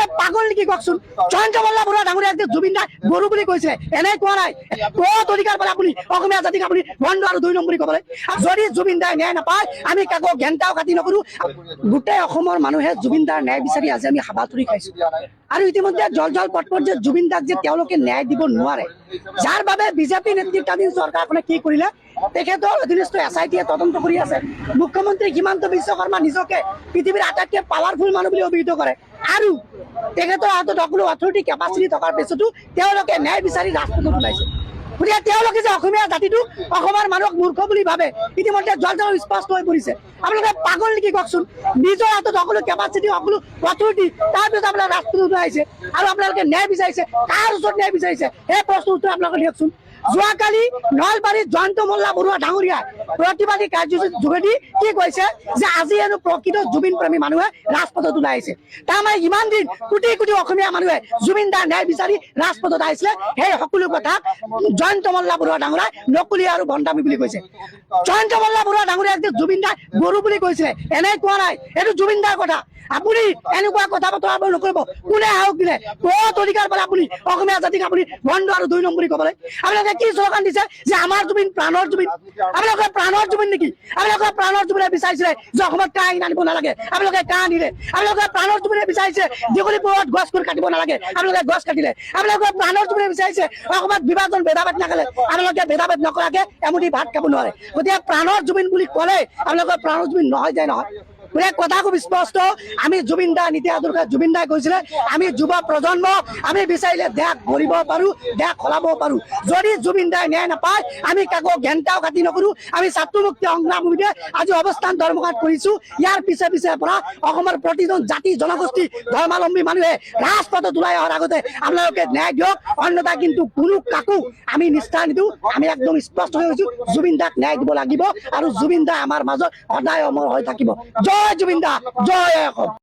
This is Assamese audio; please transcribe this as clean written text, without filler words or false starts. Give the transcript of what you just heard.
আপোনালোকে পাগল নেকি কওকচোন? জয়ন্ত মল্ল বৰুৱা ডাঙৰীয়াক যে জুবিন দাই গৰু বুলি কৈছে, এনে কোৱা নাই। ক'ত অধিকাৰ পালে আপুনি অসমীয়া জাতিক আপুনি বন্ধ আৰু 2 নম্বৰ ক'বলৈ? যদি জুবিন দাই ন্যায় নাপায় আমি কাকো ঘেণ্টাও কাটি নকৰো। গোটেই অসমৰ মানুহে জুবিন দাৰ ন্যায় বিচাৰি আজি আমি হাবাথুৰি খাইছো। আৰু ইতিমধ্যে জল পটপট যে জুবিন দাক যে তেওঁলোকে ন্যায় দিব নোৱাৰে, যাৰ বাবে বিজেপি নেতৃত্বাধীন চৰকাৰখনে কি কৰিলে, তেখেতৰ অধীনস্থ SIT-য়ে তদন্ত কৰি আছে। মুখ্যমন্ত্ৰী হিমন্ত বিশ্ব শৰ্মা নিজকে পৃথিৱীৰ আটাইতকৈ পাৱাৰফুল মানুহ বুলি অভিহিত কৰে, আৰু তেখেতৰ হাতত সকলো অথৰিটি কেপাচিটি থকাৰ পিছতো তেওঁলোকে ন্যায় বিচাৰি ৰাজপথত ওলাইছে। গতিকে তেওঁলোকে যে অসমীয়া জাতিটোক অসমৰ মানুহক মূৰ্খ বুলি ভাবে ইতিমধ্যে জল স্পষ্ট হৈ পৰিছে। আপোনালোকে পাগল নেকি কওকচোন? নিজৰ হাতত সকলো কেপাচিটি সকলো অথৰিটি, তাৰপিছত আপোনালোকে ৰাজপথত ওলাইছে আৰু আপোনালোকে ন্যায় বিচাৰিছে। কাৰ ওচৰত ন্যায় বিচাৰিছে সেই প্ৰশ্নৰ উত্তৰ আপোনালোকে দিয়কচোন। যোৱাকালি নলবাৰীত জয়ন্ত মল্ল বৰুৱা ডাঙৰীয়া প্ৰতিবাদী কাৰ্যসূচীৰ যোগেদি কি কৈছে যে আজি হেনো প্ৰকৃত জুবিন প্ৰেমী মানুহে ৰাজপথত ওলাই আহিছে। তাৰমানে ইমান দিন কোটি কোটি অসমীয়া মানুহে জুবিন দাৰ ন্যায় বিচাৰি ৰাজপথত আহিছিলে, সেই সকলো কথা জয়ন্ত মল্ল বৰুৱা ডাঙৰীয়াই নকলি আৰু ভণ্ডামি বুলি কৈছে। জয়ন্ত মল্ল বৰুৱা ডাঙৰীয়াক যে জুবিন দাই গৰু বুলি কৈছিলে, এনে কোৱা নাই। এইটো জুবিন দাৰ কথা। আপুনি এনেকুৱা কথা বতৰা নকৰিব। কোনে সাহস দিলে? ক'ত অধিকাৰ পালে আপুনি অসমীয়া জাতিক আপুনি বন্ধ আৰু 2 নম্বৰ ক'বলৈ? আপোনালোকে কি শ্লোগান দিছে যে আমাৰ জুবিন প্ৰাণৰ জুবিন? আপোনালোকে প্ৰাণৰ জুবিন নেকি? আপোনালোকে প্ৰাণৰ জুবিনে বিচাৰিছিলে যে অসমত কাঁহ আনিব নালাগে, আপোনালোকে কাঁহ আনিলে। আপোনালোকে প্ৰাণৰ জুবিনে বিচাৰিছে দীঘলী পুখুৰীত গছ কাটিব নালাগে, আপোনালোকে গছ কাটিলে। আপোনালোকে প্ৰাণৰ জুবিনে বিচাৰিছে অসমত বিভাজন ভেদাভেদ নাখালে, আপোনালোকে ভেদাভেদ নকৰাকে এমুঠি ভাত খাব নোৱাৰে। গতিকে প্ৰাণৰ জুবিন বুলি ক'লে আপোনালোকৰ প্ৰাণৰ জুবিন নহয় যায় নহয়। গতিকে কথা খুব স্পষ্ট। আমি জুবিন দা নীতি আদৰ্শ জুবিন দাই কৈছিলে আমি যুৱ প্ৰজন্ম, আমি বিচাৰিলে দেশ গঢ়িব পাৰো, দেশ সলাব পাৰো। যদি জুবিন দাই ন্যায় নাপায় আমি কাকো ঘেণ্টাও কাটি নকৰো। আমি ছাত্ৰ মুক্তি সংগ্ৰাম সমিতিয়ে আজি অৱস্থান ধৰ্মঘট কৰিছো। ইয়াৰ পিছে পিছে পৰা অসমৰ প্ৰতিজন জাতি জনগোষ্ঠী ধৰ্মাৱলম্বী মানুহে ৰাজপথত ওলাই অহাৰ আগতে আপোনালোকে ন্যায় দিয়ক, অন্যথা কিন্তু কোনো কাকো আমি নিষ্ঠা নিদিওঁ। আমি একদম স্পষ্ট হৈ গৈছো, জুবিন দাক ন্যায় দিব লাগিব আৰু জুবিন দা আমাৰ মাজত সদায় অমৰ হৈ থাকিব। জয় জুবিন দা, জয় অসম।